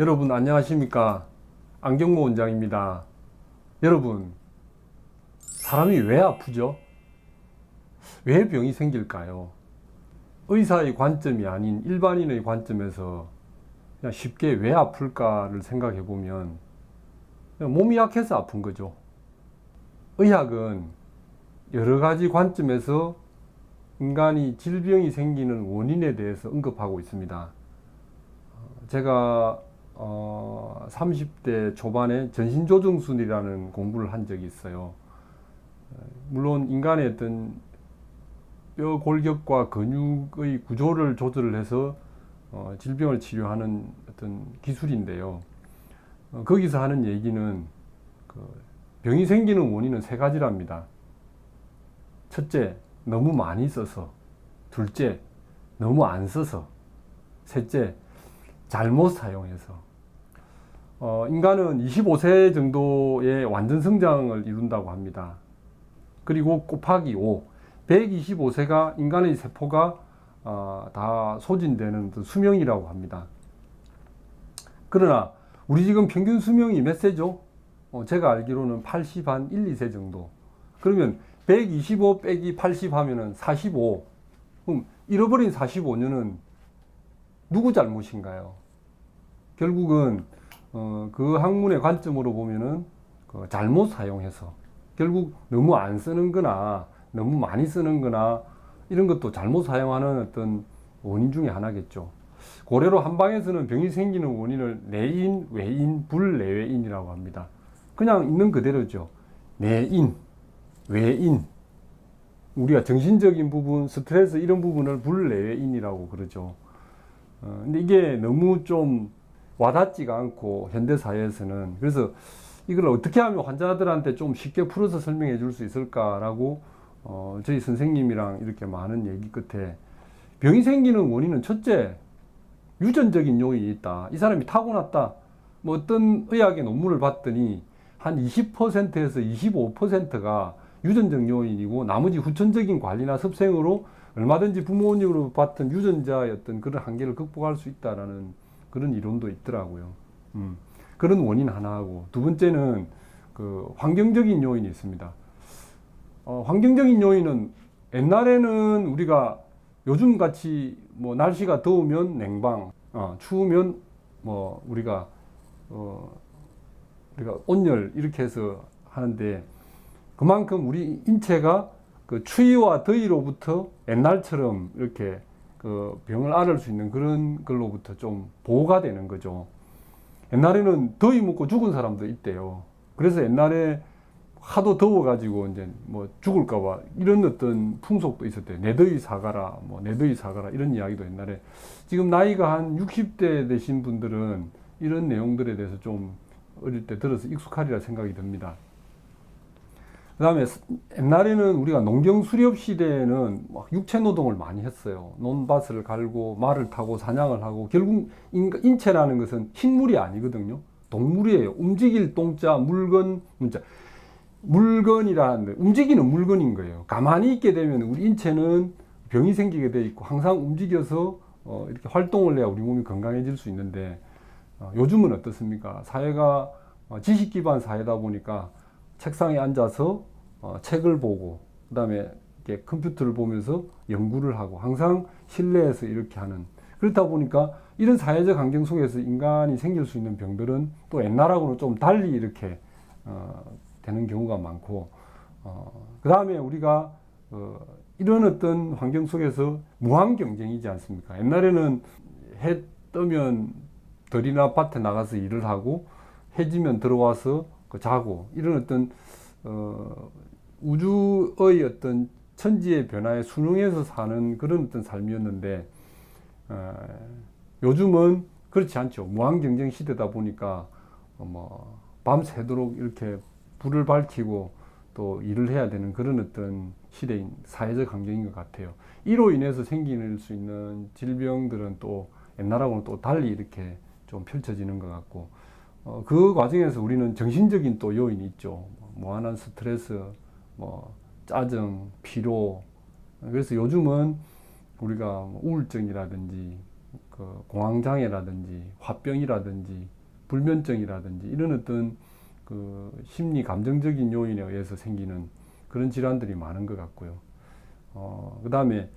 여러분 안녕하십니까? 안경모 원장입니다. 여러분, 사람이 왜 아프죠? 왜 병이 생길까요? 의사의 관점이 아닌 일반인의 관점에서 그냥 쉽게 왜 아플까를 생각해 보면 그냥 몸이 약해서 아픈 거죠. 의학은 여러 가지 관점에서 인간이 질병이 생기는 원인에 대해서 언급하고 있습니다. 제가 30대 초반에 전신조정술이라는 공부를 한 적이 있어요. 물론 인간의 어떤 뼈 골격과 근육의 구조를 조절을 해서 질병을 치료하는 어떤 기술인데요. 거기서 하는 얘기는 병이 생기는 원인은 세 가지랍니다. 첫째, 너무 많이 써서. 둘째, 너무 안 써서. 셋째, 잘못 사용해서. 인간은 25세 정도의 완전 성장을 이룬다고 합니다. 그리고 곱하기 5, 125세가 인간의 세포가 다 소진되는 수명이라고 합니다. 그러나 우리 지금 평균 수명이 몇 세죠? 제가 알기로는 80 한 1, 2세 정도. 그러면 125 빼기 80 하면은 45. 그럼 잃어버린 45년은 누구 잘못인가요? 결국은 그 학문의 관점으로 보면은 잘못 사용해서 결국 너무 안 쓰는 거나 너무 많이 쓰는 거나 이런 것도 잘못 사용하는 어떤 원인 중에 하나겠죠. 고래로 한방에서는 병이 생기는 원인을 내인, 외인, 불내외인이라고 합니다. 그냥 있는 그대로죠. 내인, 외인. 우리가 정신적인 부분, 스트레스 이런 부분을 불내외인이라고 그러죠. 근데 이게 너무 좀 와닿지가 않고 현대사회에서는. 그래서 이걸 어떻게 하면 환자들한테 좀 쉽게 풀어서 설명해 줄 수 있을까라고 저희 선생님이랑 이렇게 많은 얘기 끝에 병이 생기는 원인은 첫째, 유전적인 요인이 있다. 이 사람이 타고났다. 뭐 어떤 의학의 논문을 봤더니 한 20%에서 25%가 유전적 요인이고 나머지 후천적인 관리나 습생으로 얼마든지 부모님으로 봤던 유전자의 어떤 그런 한계를 극복할 수 있다라는 그런 이론도 있더라고요. 그런 원인 하나하고 두 번째는 환경적인 요인이 있습니다. 환경적인 요인은 옛날에는 우리가 요즘 같이 뭐 날씨가 더우면 냉방, 추우면 뭐 우리가 온열 이렇게 해서 하는데 그만큼 우리 인체가 그 추위와 더위로부터 옛날처럼 이렇게 병을 앓을 수 있는 그런 걸로부터 좀 보호가 되는 거죠. 옛날에는 더위 먹고 죽은 사람도 있대요. 그래서 옛날에 하도 더워가지고 이제 뭐 죽을까봐 이런 어떤 풍속도 있었대요. 내 더위 사가라, 뭐 내 더위 사가라 이런 이야기도 옛날에. 지금 나이가 한 60대 되신 분들은 이런 내용들에 대해서 좀 어릴 때 들어서 익숙하리라 생각이 듭니다. 그 다음에 옛날에는 우리가 농경 수렵 시대에는 막 육체 노동을 많이 했어요. 논밭을 갈고 말을 타고 사냥을 하고 결국 인체라는 것은 식물이 아니거든요. 동물이에요. 움직일 동자, 물건, 문자. 물건이라는 움직이는 물건인 거예요. 가만히 있게 되면 우리 인체는 병이 생기게 돼 있고 항상 움직여서 이렇게 활동을 해야 우리 몸이 건강해질 수 있는데 요즘은 어떻습니까? 사회가 지식 기반 사회다 보니까 책상에 앉아서 책을 보고 그다음에 이렇게 컴퓨터를 보면서 연구를 하고 항상 실내에서 이렇게 하는, 그렇다 보니까 이런 사회적 환경 속에서 인간이 생길 수 있는 병들은 또 옛날하고는 좀 달리 이렇게 되는 경우가 많고 그 다음에 우리가 이런 어떤 환경 속에서 무한 경쟁이지 않습니까? 옛날에는 해 뜨면 들이나 밭에 나가서 일을 하고 해 지면 들어와서 자고 이런 어떤 우주의 어떤 천지의 변화에 순응해서 사는 그런 어떤 삶이었는데 요즘은 그렇지 않죠. 무한 경쟁 시대다 보니까 뭐 밤새도록 이렇게 불을 밝히고 또 일을 해야 되는 그런 어떤 시대인 사회적 환경인 것 같아요. 이로 인해서 생길 수 있는 질병들은 또 옛날하고는 또 달리 이렇게 좀 펼쳐지는 것 같고 그 과정에서 우리는 정신적인 또 요인이 있죠. 무한한 스트레스, 뭐 짜증, 피로. 그래서 요즘은 우리가 우울증이라든지 그 공황장애라든지 화병이라든지 불면증이라든지 이런 어떤 그 심리 감정적인 요인에 의해서 생기는 그런 질환들이 많은 것 같고요. 그 다음에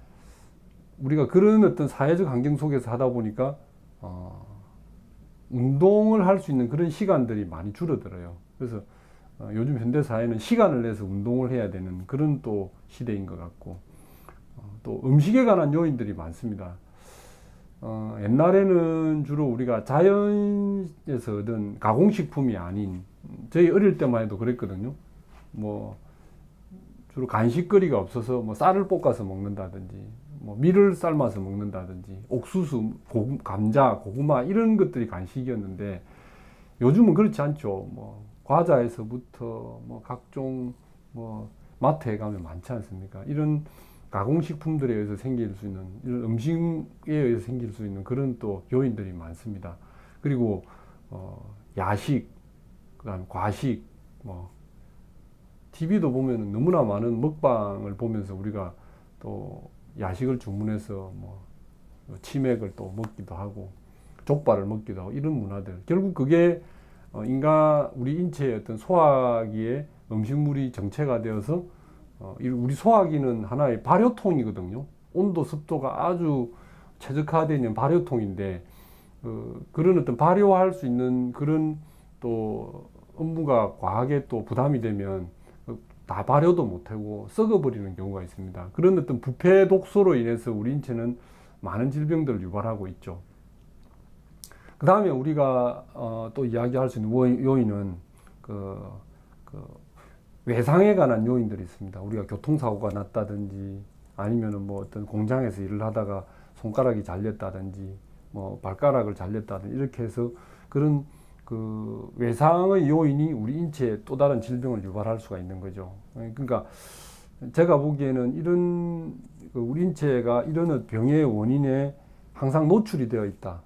우리가 그런 어떤 사회적 환경 속에서 하다 보니까 운동을 할 수 있는 그런 시간들이 많이 줄어들어요. 그래서 요즘 현대 사회는 시간을 내서 운동을 해야 되는 그런 또 시대인 것 같고, 또 음식에 관한 요인들이 많습니다. 옛날에는 주로 우리가 자연에서 얻은 가공식품이 아닌, 저희 어릴 때만 해도 그랬거든요. 뭐 주로 간식거리가 없어서 뭐 쌀을 볶아서 먹는다든지, 뭐 밀을 삶아서 먹는다든지, 옥수수, 감자, 고구마 이런 것들이 간식이었는데 요즘은 그렇지 않죠. 뭐 과자에서부터 뭐 각종 뭐 마트에 가면 많지 않습니까? 이런 가공식품들에 의해서 생길 수 있는, 이런 음식에 의해서 생길 수 있는 그런 또 요인들이 많습니다. 그리고 야식, 그다음 과식, 뭐 TV도 보면 너무나 많은 먹방을 보면서 우리가 또 야식을 주문해서 뭐 치맥을 또 먹기도 하고 족발을 먹기도 하고 이런 문화들, 결국 그게 우리 인체의 어떤 소화기에 음식물이 정체가 되어서 우리 소화기는 하나의 발효통이거든요. 온도 습도가 아주 최적화되어 있는 발효통인데 그런 어떤 발효할 수 있는 그런 또 업무가 과하게 또 부담이 되면 다 발효도 못하고 썩어버리는 경우가 있습니다. 그런 어떤 부패 독소로 인해서 우리 인체는 많은 질병들을 유발하고 있죠. 그 다음에 우리가 또 이야기할 수 있는 요인은 외상에 관한 요인들이 있습니다. 우리가 교통사고가 났다든지 아니면은 뭐 어떤 공장에서 일을 하다가 손가락이 잘렸다든지 뭐 발가락을 잘렸다든지 이렇게 해서 그런 그 외상의 요인이 우리 인체에 또 다른 질병을 유발할 수가 있는 거죠. 그러니까 제가 보기에는 이런 우리 인체가 이런 병의 원인에 항상 노출이 되어 있다.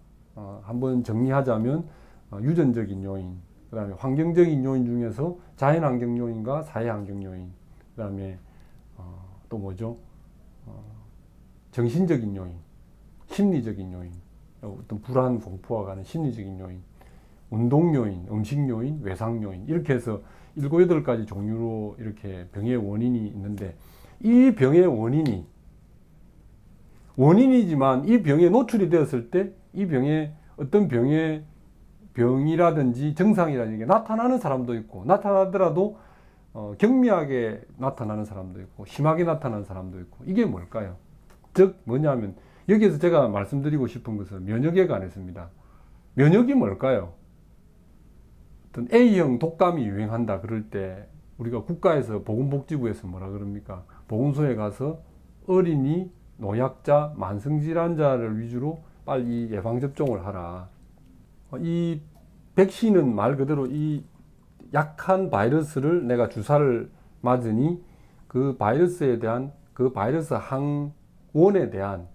한번 정리하자면 유전적인 요인, 그 다음에 환경적인 요인 중에서 자연환경 요인과 사회환경 요인, 그 다음에 또 뭐죠? 정신적인 요인, 심리적인 요인, 어떤 불안, 공포와 관한 심리적인 요인, 운동 요인, 음식 요인, 외상 요인, 이렇게 해서 7, 8가지 종류로 이렇게 병의 원인이 있는데, 이 병의 원인이지만 이 병에 노출이 되었을 때 이 병에 어떤 병이라든지 증상이라든지 나타나는 사람도 있고, 나타나더라도 경미하게 나타나는 사람도 있고 심하게 나타나는 사람도 있고, 이게 뭘까요? 즉 뭐냐면, 여기에서 제가 말씀드리고 싶은 것은 면역에 관해서입니다. 면역이 뭘까요? 어떤 A형 독감이 유행한다 그럴 때 우리가 국가에서 보건복지부에서 뭐라 그럽니까? 보건소에 가서 어린이, 노약자, 만성질환자를 위주로 빨리 예방접종을 하라. 이 백신은 말 그대로 이 약한 바이러스를 내가 주사를 맞으니 그 바이러스에 대한, 그 바이러스 항원에 대한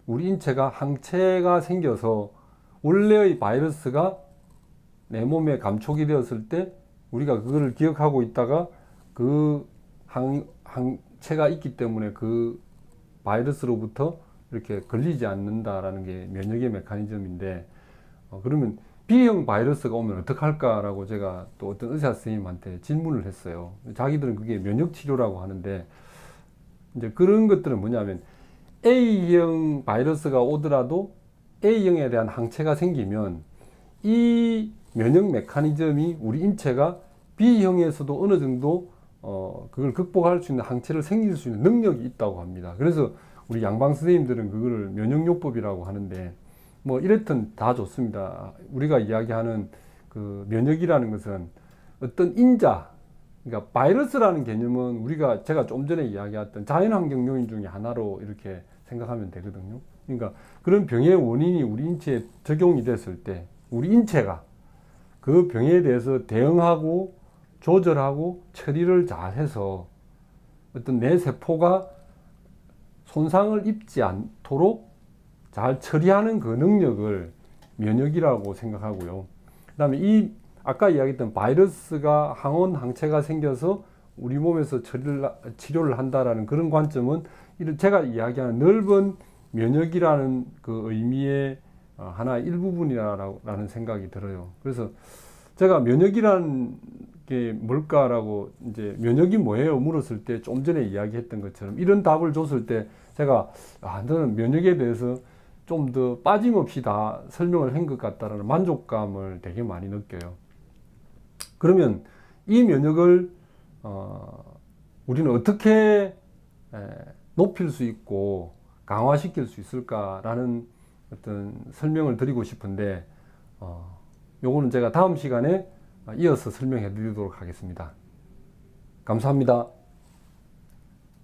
우리 인체가 항체가 생겨서 원래의 바이러스가 내 몸에 감촉이 되었을 때 우리가 그거를 기억하고 있다가 그 항체가 있기 때문에 그 바이러스로부터 이렇게 걸리지 않는다라는 게 면역의 메커니즘인데, 그러면 B형 바이러스가 오면 어떡할까라고 제가 또 어떤 의사 선생님한테 질문을 했어요. 자기들은 그게 면역 치료라고 하는데, 이제 그런 것들은 뭐냐면 A형 바이러스가 오더라도 A형에 대한 항체가 생기면 이 면역 메커니즘이 우리 인체가 B형에서도 어느 정도 그걸 극복할 수 있는 항체를 생길 수 있는 능력이 있다고 합니다. 그래서 우리 양방 선생님들은 그거를 면역요법이라고 하는데, 뭐 이랬든 다 좋습니다. 우리가 이야기하는 그 면역이라는 것은 어떤 인자, 그러니까 바이러스라는 개념은 제가 좀 전에 이야기했던 자연환경 요인 중에 하나로 이렇게 생각하면 되거든요. 그러니까 그런 병의 원인이 우리 인체에 적용이 됐을 때 우리 인체가 그 병에 대해서 대응하고 조절하고 처리를 잘 해서 어떤 내 세포가 손상을 입지 않도록 잘 처리하는 그 능력을 면역이라고 생각하고요. 그 다음에 아까 이야기했던 바이러스가 항원, 항체가 생겨서 우리 몸에서 치료를 한다라는 그런 관점은 제가 이야기하는 넓은 면역이라는 그 의미의 하나 일부분이라는 생각이 들어요. 그래서 제가 면역이라는 게 뭘까라고 이제 면역이 뭐예요? 물었을 때 좀 전에 이야기했던 것처럼 이런 답을 줬을 때 제가 너는 면역에 대해서 좀 더 빠짐없이 다 설명을 한 것 같다라는 만족감을 되게 많이 느껴요. 그러면 이 면역을 우리는 어떻게 높일 수 있고 강화시킬 수 있을까라는 어떤 설명을 드리고 싶은데 요거는 제가 다음 시간에 이어서 설명해 드리도록 하겠습니다. 감사합니다.